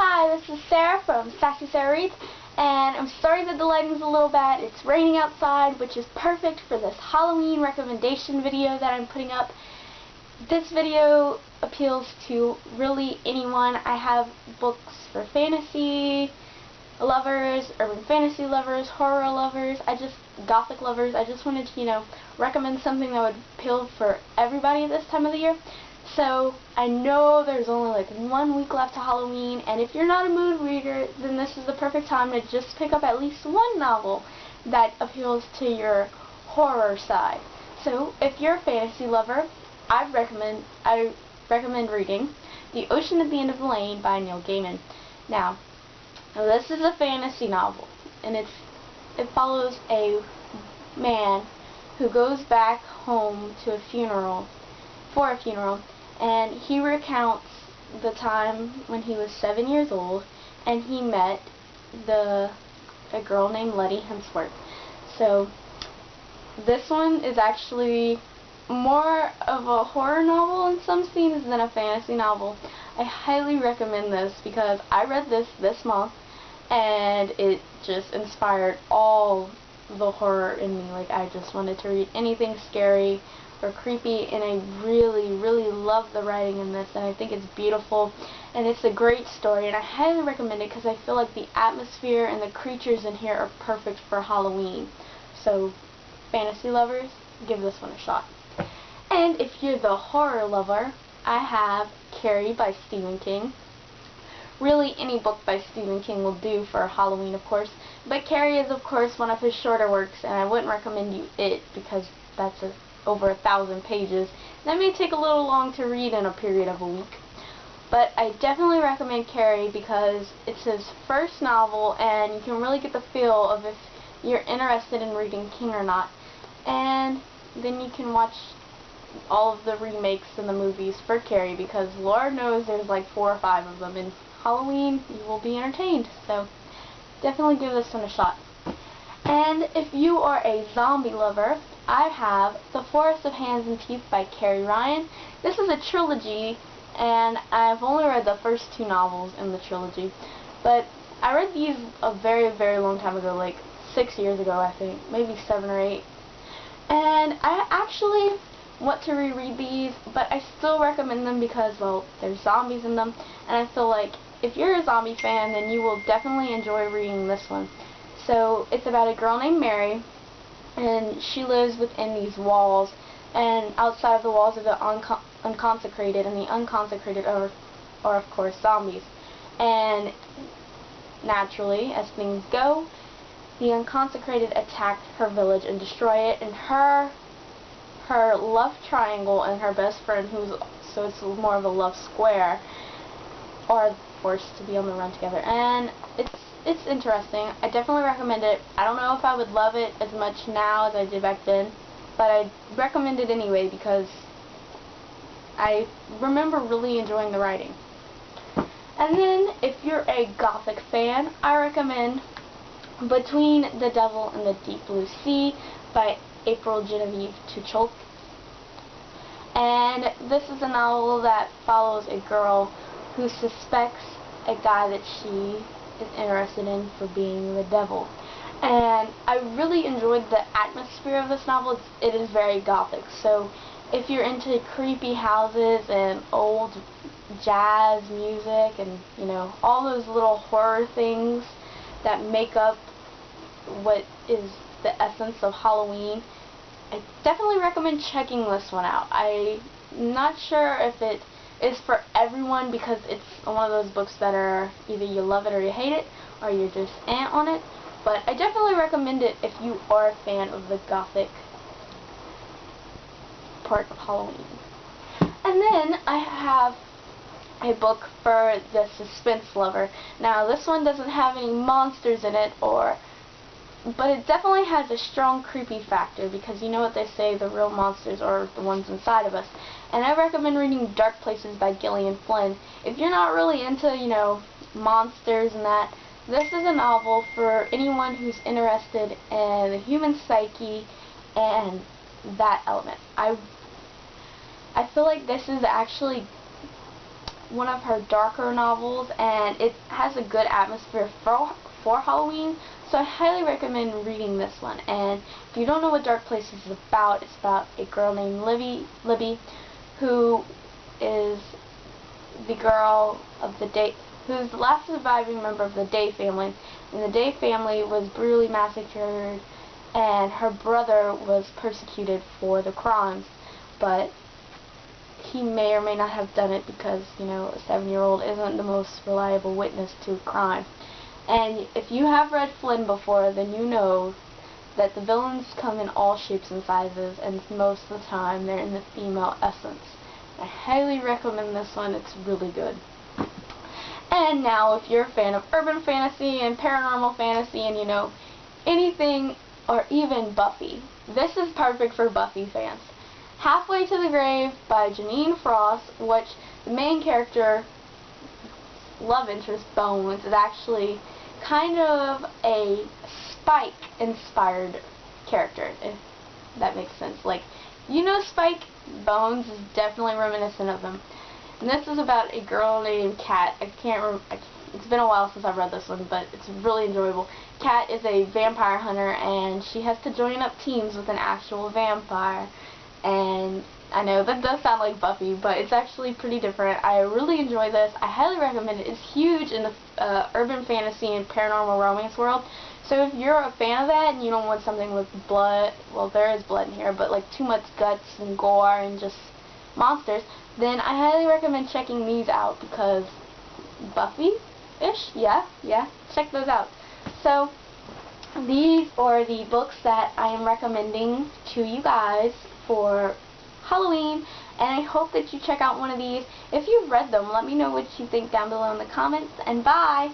Hi, this is Sarah from Sassy Sarah Reads, and I'm sorry that the lighting's a little bad. It's raining outside, which is perfect for this Halloween recommendation video that I'm putting up. This video appeals to really anyone. I have books for fantasy lovers, urban fantasy lovers, horror lovers, Gothic lovers. I just wanted to, recommend something that would appeal for everybody at this time of the year. So, I know there's only like 1 week left to Halloween, and if you're not a mood reader, then this is the perfect time to just pick up at least one novel that appeals to your horror side. So, if you're a fantasy lover, I recommend reading The Ocean at the End of the Lane by Neil Gaiman. Now, this is a fantasy novel, and it follows a man who goes back home to for a funeral, and he recounts the time when he was 7 years old and he met a girl named Letty Hemsworth. So this one is actually more of a horror novel in some scenes than a fantasy novel. I highly recommend this because I read this month and it just inspired all the horror in me. Like, I just wanted to read anything scary or creepy, and I really, really love the writing in this, and I think it's beautiful, and it's a great story, and I highly recommend it because I feel like the atmosphere and the creatures in here are perfect for Halloween. So, fantasy lovers, give this one a shot. And if you're the horror lover, I have Carrie by Stephen King. Really, any book by Stephen King will do for Halloween, of course, but Carrie is, of course, one of his shorter works, and I wouldn't recommend you it because that's over 1,000 pages. That may take a little long to read in a period of a week. But I definitely recommend Carrie because it's his first novel, and you can really get the feel of if you're interested in reading King or not. And then you can watch all of the remakes and the movies for Carrie, because Lord knows there's like 4 or 5 of them, and Halloween you will be entertained. So definitely give this one a shot. And if you are a zombie lover, I have The Forest of Hands and Teeth by Carrie Ryan. This is a trilogy, and I've only read the first 2 novels in the trilogy, but I read these a very, very long time ago, like 6 years ago, I think, maybe 7 or 8. And I actually want to reread these, but I still recommend them because, well, there's zombies in them, and I feel like if you're a zombie fan, then you will definitely enjoy reading this one. So, it's about a girl named Mary, and she lives within these walls, and outside of the walls are the unconsecrated, and the unconsecrated are of course zombies. And naturally, as things go, the unconsecrated attack her village and destroy it, and her love triangle and her best friend, so it's more of a love square, are forced to be on the run together. And it's interesting. I definitely recommend it. I don't know if I would love it as much now as I did back then, but I recommend it anyway because I remember really enjoying the writing. And then, if you're a Gothic fan, I recommend Between the Devil and the Deep Blue Sea by April Genevieve Tuchel. And this is a novel that follows a girl who suspects a guy that she is interested in for being the devil. And I really enjoyed the atmosphere of this novel. It is very Gothic. So if you're into creepy houses and old jazz music and, all those little horror things that make up what is the essence of Halloween, I definitely recommend checking this one out. I'm not sure if it is for everyone because it's one of those books that are either you love it or you hate it, or you're just on it, but I definitely recommend it if you are a fan of the Gothic part of Halloween. And then I have a book for the Suspense Lover. Now, this one doesn't have any monsters in it, but it definitely has a strong creepy factor because you know what they say, the real monsters are the ones inside of us. And I recommend reading Dark Places by Gillian Flynn. If you're not really into, monsters and that, this is a novel for anyone who's interested in the human psyche and that element. I feel like this is actually one of her darker novels, and it has a good atmosphere for Halloween, so I highly recommend reading this one. And if you don't know what Dark Places is about, it's about a girl named Libby, who is the girl of the Day, who's the last surviving member of the Day family, and the Day family was brutally massacred, and her brother was persecuted for the crimes, but he may or may not have done it because, you know, a 7-year-old isn't the most reliable witness to a crime. And if you have read Flynn before, then you know that the villains come in all shapes and sizes, and most of the time they're in the female essence. I highly recommend this one. It's really good. And now, if you're a fan of urban fantasy and paranormal fantasy and, you know, anything, or even Buffy, this is perfect for Buffy fans. Halfway to the Grave by Janine Frost, which the main character, love interest, Bones, is actually kind of a Spike-inspired character, if that makes sense. Like, you know Spike? Bones is definitely reminiscent of him. And this is about a girl named Kat. I can't remember. It's been a while since I've read this one, but it's really enjoyable. Kat is a vampire hunter, and she has to join up teams with an actual vampire. And I know that does sound like Buffy, but it's actually pretty different. I really enjoy this. I highly recommend it. It's huge in the urban fantasy and paranormal romance world. So if you're a fan of that and you don't want something with blood, well, there is blood in here, but like too much guts and gore and just monsters, then I highly recommend checking these out, because Buffy-ish? Yeah, check those out. So these are the books that I am recommending to you guys for Halloween, and I hope that you check out one of these. If you've read them, let me know what you think down below in the comments, and bye!